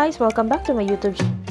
guys! Welcome back to my YouTube channel.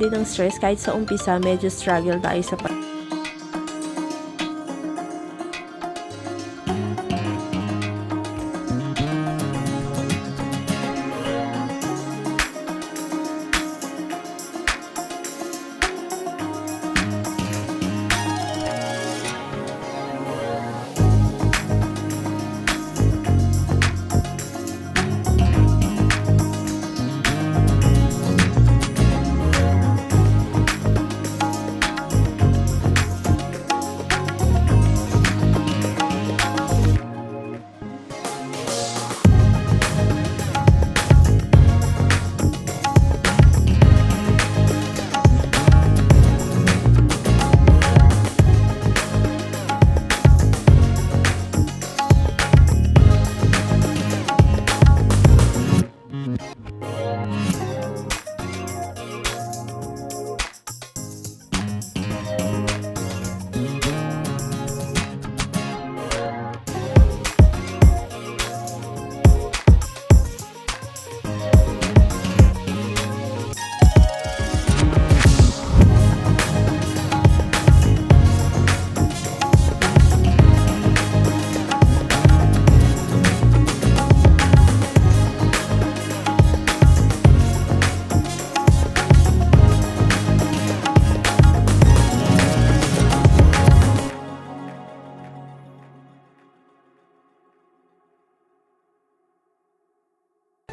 Ng stress kahit sa umpisa medyo struggle tayo sa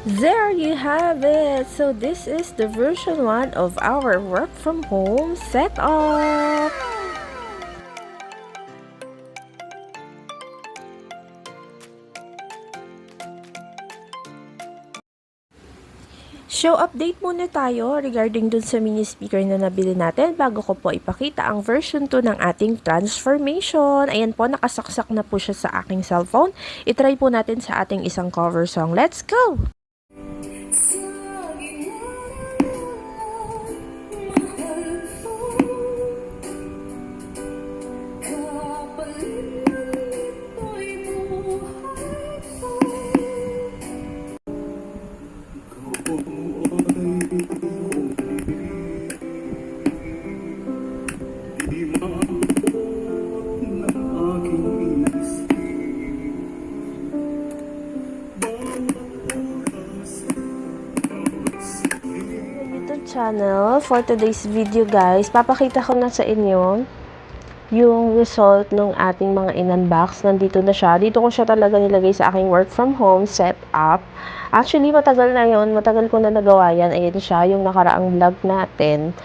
There you have it! So this is the version 1 of our work from home setup! Show update muna tayo regarding dun sa mini speaker na nabili natin bago ko po ipakita ang version 2 ng ating transformation. Ayan po, nakasaksak na po siya sa aking cellphone. Itry po natin sa ating isang cover song. Let's go! channel. For today's video guys, papakita ko na sa inyo yung result ng ating mga in-unbox. Nandito na siya. Dito ko siya talaga nilagay sa aking work from home setup. Actually, matagal na yun. Matagal ko na nagawa yan. Ayan siya, yung nakaraang vlog natin.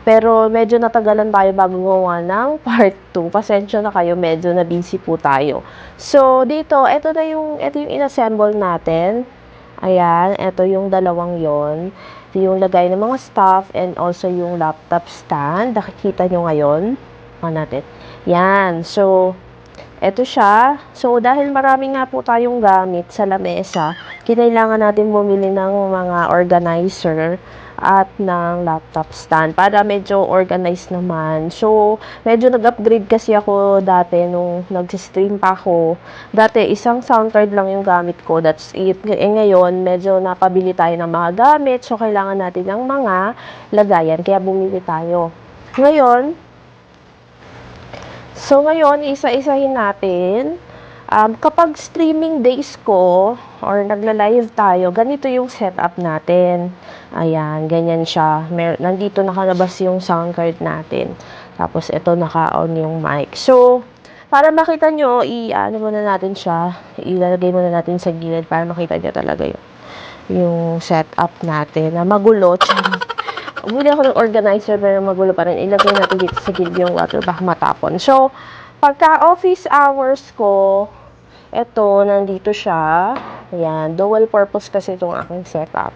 Pero medyo natagalan tayo bago gumawa ng part 2. Pasensya na kayo, medyo na busy po tayo. So, dito, ito yung inassemble natin. Ayan, ito yung dalawang yon. Ito yung lagay ng mga stuff and also yung laptop stand. Nakikita nyo ngayon. Natin. Yan. So, ito siya. So, dahil marami nga po tayong gamit sa lamesa, kinailangan natin bumili ng mga organizer at ng laptop stand para medyo organized naman. So, medyo nag-upgrade kasi ako dati nung nag-stream pa ako. Dati, isang sound card lang yung gamit ko. That's it. Ngayon, medyo napabili tayo ng mga gamit. So, kailangan natin ng mga lagayan. Kaya bumili tayo. Ngayon, isa-isahin natin. Kapag streaming days ko, or nagla-live tayo, ganito yung setup natin. Ayan, ganyan siya. Nandito nakalabas yung sound card natin. Tapos, ito naka-on yung mic. So, para makita nyo, muna natin siya. Ilalagay muna natin sa gilid para makita nyo talaga yung setup natin. Na magulo. Bumili ako ng organizer pero magulo pa rin. Ilagay natin dito sa gilid yung water baka matapon. So, pagka office hours ko, eto, nandito siya. Ayan, dual purpose kasi itong aking setup.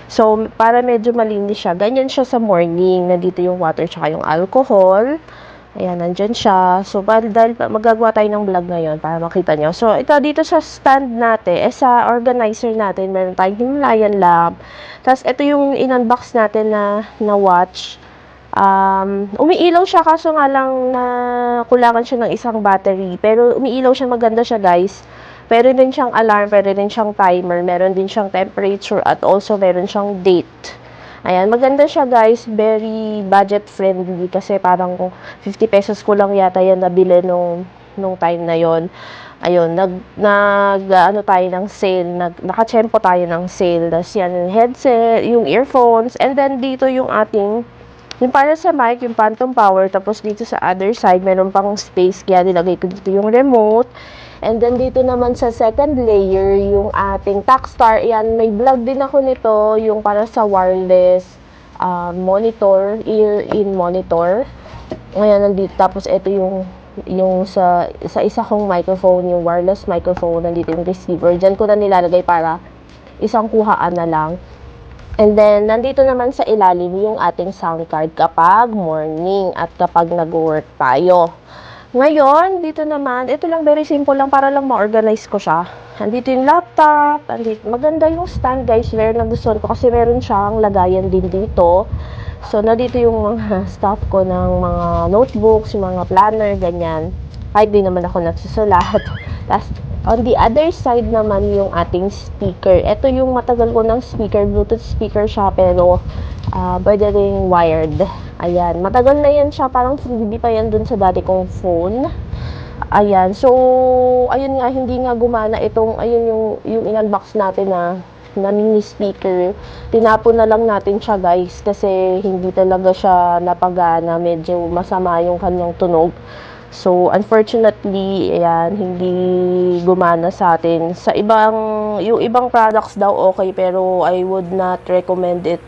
So, para medyo malinis siya. Ganyan siya sa morning. Nandito yung water tsaka yung alcohol. Ayan, nandyan siya. So, dahil magagawa tayo ng vlog ngayon para makita nyo. So, ito dito sa stand natin, sa organizer natin, meron tayong Himalayan lamp. Tapos, ito yung in-unbox natin na watch. Umiilaw siya kaso nga lang na kulangan siya ng isang battery. Pero umiilaw siya, maganda siya guys. Meron din siyang alarm, meron din siyang timer, meron din siyang temperature at also meron siyang date. Ayan, maganda siya guys, very budget friendly kasi parang 50 pesos ko lang yata yan nabili nung time na yon. Ayun, ano tayo ng sale, nakachempo tayo ng sale. Tapos yan, yung headset, yung earphones, and then dito yung ating yung para sa mic, yung phantom power, tapos dito sa other side, meron pang space, kaya nilagay ko dito yung remote. And then dito naman sa second layer, yung ating Takstar. Yan, may vlog din ako nito, yung para sa wireless monitor, ear-in monitor. Ayan, nandito. Tapos ito yung sa isa kong microphone, yung wireless microphone, nandito yung receiver. Diyan ko na nilalagay para isang kuhaan na lang. And then, nandito naman sa ilalim yung ating sound card kapag morning at kapag nag-work tayo. Ngayon, dito naman, ito lang, very simple lang para lang ma-organize ko siya. Nandito yung laptop, maganda yung stand guys, very nagustuhan ko kasi meron siyang lagayan din dito. So, nandito yung mga stuff ko ng mga notebooks, yung mga planner, ganyan. Kahit di naman ako nagsusulat. Tapos, on the other side naman yung ating speaker. Ito yung matagal ko ng speaker, Bluetooth speaker siya, pero pwede rin wired. Ayan, matagal na yan siya, parang hindi pa yan dun sa dati kong phone. Ayan, so, ayun nga, hindi nga gumana itong, ayun yung in-unbox natin na mini speaker. Tinapon na lang natin siya guys, kasi hindi talaga siya napagana, medyo masama yung kanyang tunog. So, unfortunately, ayan, hindi gumana sa atin. Yung ibang products daw okay, pero I would not recommend it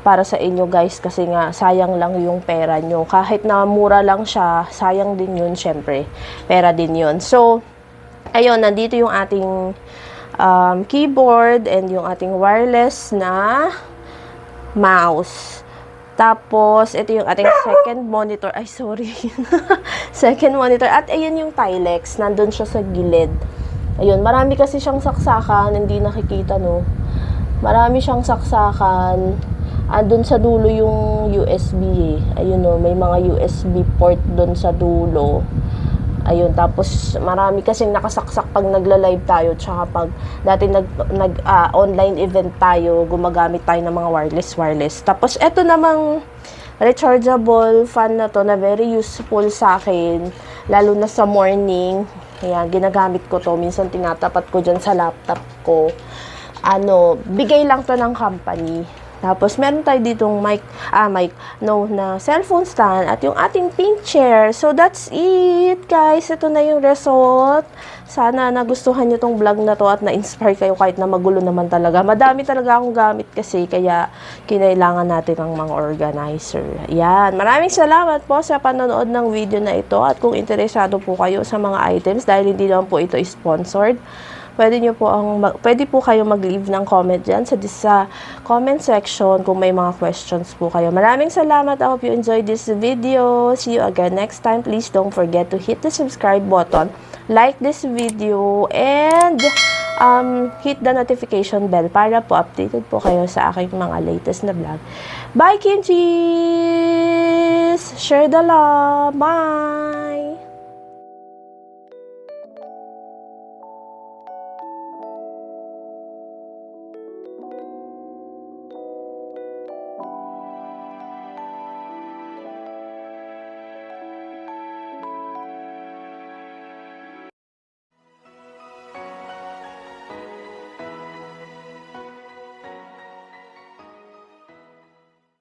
para sa inyo guys, kasi nga, sayang lang yung pera nyo. Kahit na mura lang siya, sayang din yun, syempre. Pera din yun. So, ayun, nandito yung ating keyboard and yung ating wireless na mouse. Tapos, ito yung ating second monitor. Ay, sorry. Second monitor. At ayan yung Tilex. Nandun siya sa gilid. Ayun, marami kasi siyang saksakan. Hindi nakikita, no? Marami siyang saksakan. Andun sa dulo yung USB, eh. Ayun, no? May mga USB port dun sa dulo. Ayun, tapos marami kasing nakasaksak pag nagla-live tayo, tsaka pag dati online event tayo, gumagamit tayo ng mga wireless. Tapos eto namang rechargeable fan na to na very useful sa akin, lalo na sa morning. Ayan, ginagamit ko to, minsan tinatapat ko dyan sa laptop ko. Bigay lang to ng company. Tapos, meron tayo ditong na cellphone stand at yung ating pink chair. So, that's it, guys. Ito na yung result. Sana nagustuhan nyo tong vlog na to at na-inspire kayo kahit na magulo naman talaga. Madami talaga akong gamit kasi kaya kinailangan natin ng mga organizer. Yan. Maraming salamat po sa panonood ng video na ito at kung interesado po kayo sa mga items dahil hindi naman po ito sponsored, pwede po kayo mag-leave ng comment dyan sa comment section kung may mga questions po kayo. Maraming salamat. I hope you enjoyed this video. See you again next time. Please don't forget to hit the subscribe button, like this video, and hit the notification bell para po updated po kayo sa aking mga latest na vlog. Bye, Kimchis! Share the love! Bye!